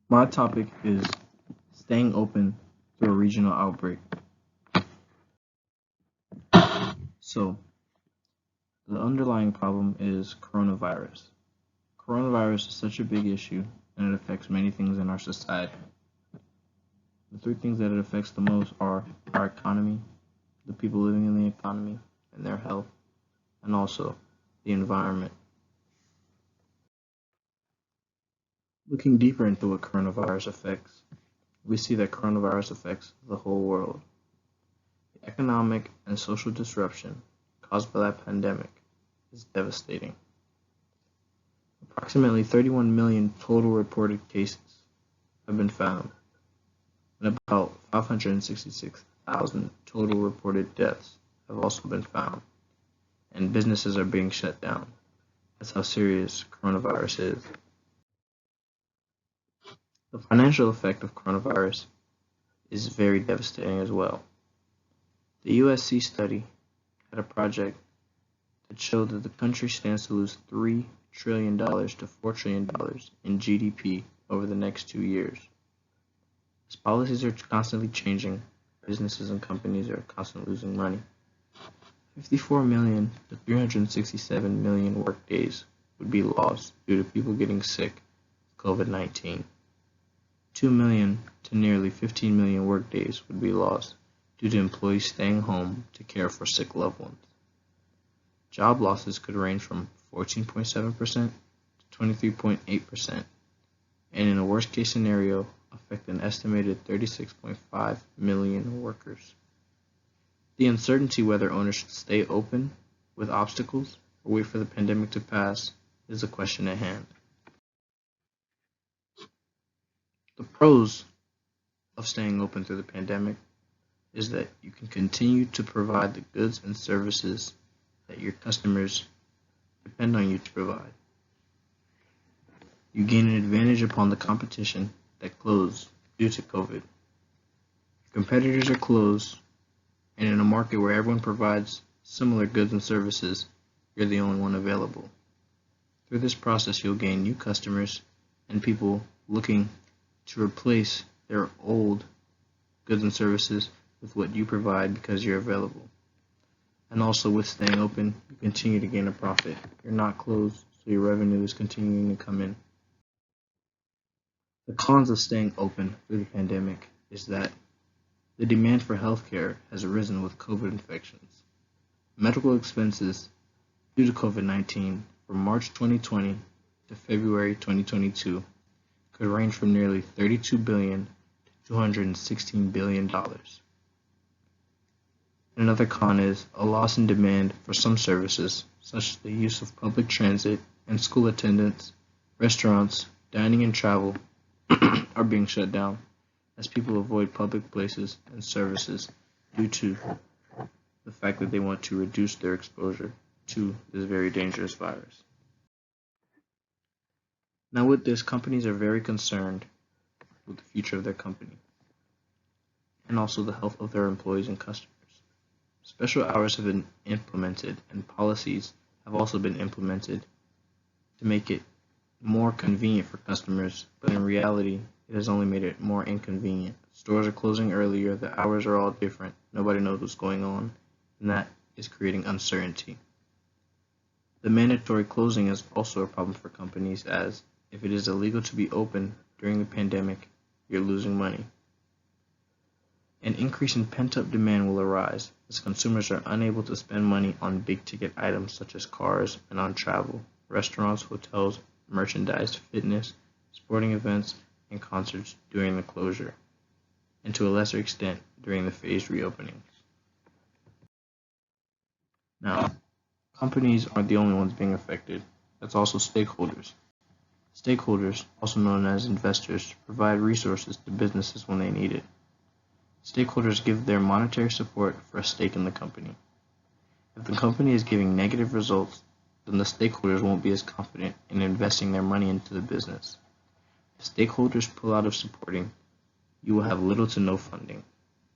My topic is staying open through a regional outbreak. So, the underlying problem is coronavirus. Coronavirus is such a big issue and it affects many things in our society. The three things that it affects the most are our economy, the people living in the economy, and their health, and also the environment. Looking deeper into what coronavirus affects, we see that coronavirus affects the whole world. The economic and social disruption caused by that pandemic is devastating. Approximately 31 million total reported cases have been found, and about 566,000 total reported deaths have also been found, and businesses are being shut down. That's how serious coronavirus is. The financial effect of coronavirus is very devastating as well. The USC study had a project that showed that the country stands to lose $3 trillion to $4 trillion in GDP over the next 2 years. As policies are constantly changing, businesses and companies are constantly losing money. 54 million to 367 million workdays would be lost due to people getting sick with COVID-19. 2 million to nearly 15 million workdays would be lost due to employees staying home to care for sick loved ones. Job losses could range from 14.7% to 23.8%, and in a worst case scenario, affect an estimated 36.5 million workers. The uncertainty whether owners should stay open with obstacles or wait for the pandemic to pass is the question at hand. The pros of staying open through the pandemic is that you can continue to provide the goods and services that your customers depend on you to provide. You gain an advantage upon the competition that closed due to COVID. Your competitors are closed, and in a market where everyone provides similar goods and services, you're the only one available. Through this process, you'll gain new customers and people looking to replace their old goods and services with what you provide because you're available. And also with staying open, you continue to gain a profit. You're not closed, so your revenue is continuing to come in. The cons of staying open through the pandemic is that the demand for healthcare has risen with COVID infections. Medical expenses due to COVID-19 from March 2020 to February 2022 could range from nearly $32 billion to $216 billion. Another con is a loss in demand for some services, such as the use of public transit and school attendance, restaurants, dining and travel are being shut down as people avoid public places and services due to the fact that they want to reduce their exposure to this very dangerous virus. Now with this, companies are very concerned with the future of their company and also the health of their employees and customers. Special hours have been implemented and policies have also been implemented to make it more convenient for customers, but in reality, it has only made it more inconvenient. Stores are closing earlier, the hours are all different, nobody knows what's going on, and that is creating uncertainty. The mandatory closing is also a problem for companies, as if it is illegal to be open during the pandemic, you're losing money. An increase in pent-up demand will arise as consumers are unable to spend money on big-ticket items such as cars and on travel, restaurants, hotels, merchandise, fitness, sporting events, and concerts during the closure, and to a lesser extent during the phased reopenings. Now, companies aren't the only ones being affected. That's also stakeholders. Stakeholders, also known as investors, provide resources to businesses when they need it. Stakeholders give their monetary support for a stake in the company. If the company is giving negative results, then the stakeholders won't be as confident in investing their money into the business. If stakeholders pull out of supporting, you will have little to no funding,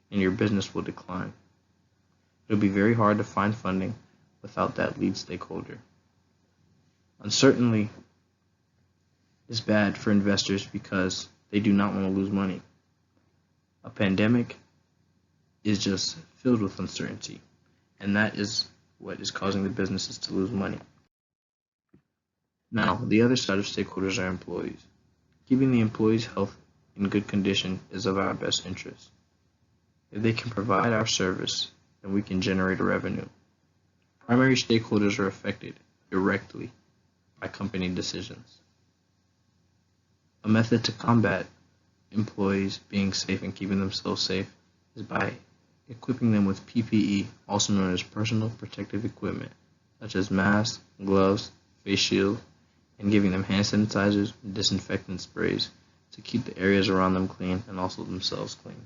and your business will decline. It'll be very hard to find funding without that lead stakeholder. Uncertainty is bad for investors because They do not want to lose money. A pandemic is just filled with uncertainty, and that is what is causing the businesses to lose money. Now, the other side of stakeholders are employees. Keeping the employees' health in good condition is of our best interest. If they can provide our service, then we can generate a revenue. Primary stakeholders are affected directly by company decisions. A method to combat employees being safe and keeping themselves safe is by equipping them with PPE, also known as personal protective equipment, such as masks, gloves, face shields, and giving them hand sanitizers and disinfectant sprays to keep the areas around them clean and also themselves clean.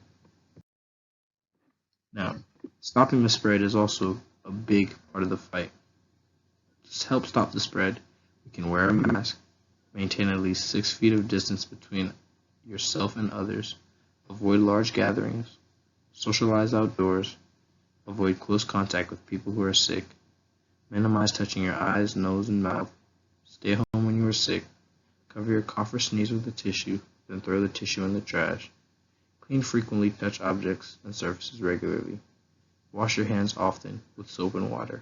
Now, stopping the spread is also a big part of the fight. To help stop the spread, you can wear a mask, maintain at least 6 feet of distance between yourself and others, avoid large gatherings, socialize outdoors, avoid close contact with people who are sick, minimize touching your eyes, nose, and mouth, stay home when you are sick, cover your cough or sneeze with a tissue, then throw the tissue in the trash, clean frequently, touch objects and surfaces regularly, wash your hands often with soap and water,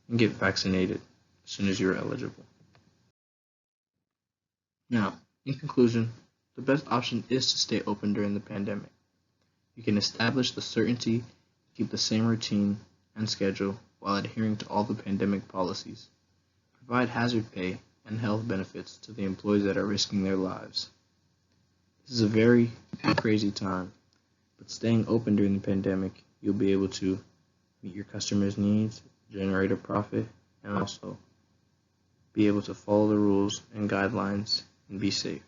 and get vaccinated as soon as you are eligible. Now, in conclusion, the best option is to stay open during the pandemic. You can establish the certainty, keep the same routine and schedule while adhering to all the pandemic policies, provide hazard pay and health benefits to the employees that are risking their lives. This is a very crazy time, but staying open during the pandemic, you'll be able to meet your customers' needs, generate a profit, and also be able to follow the rules and guidelines and be safe.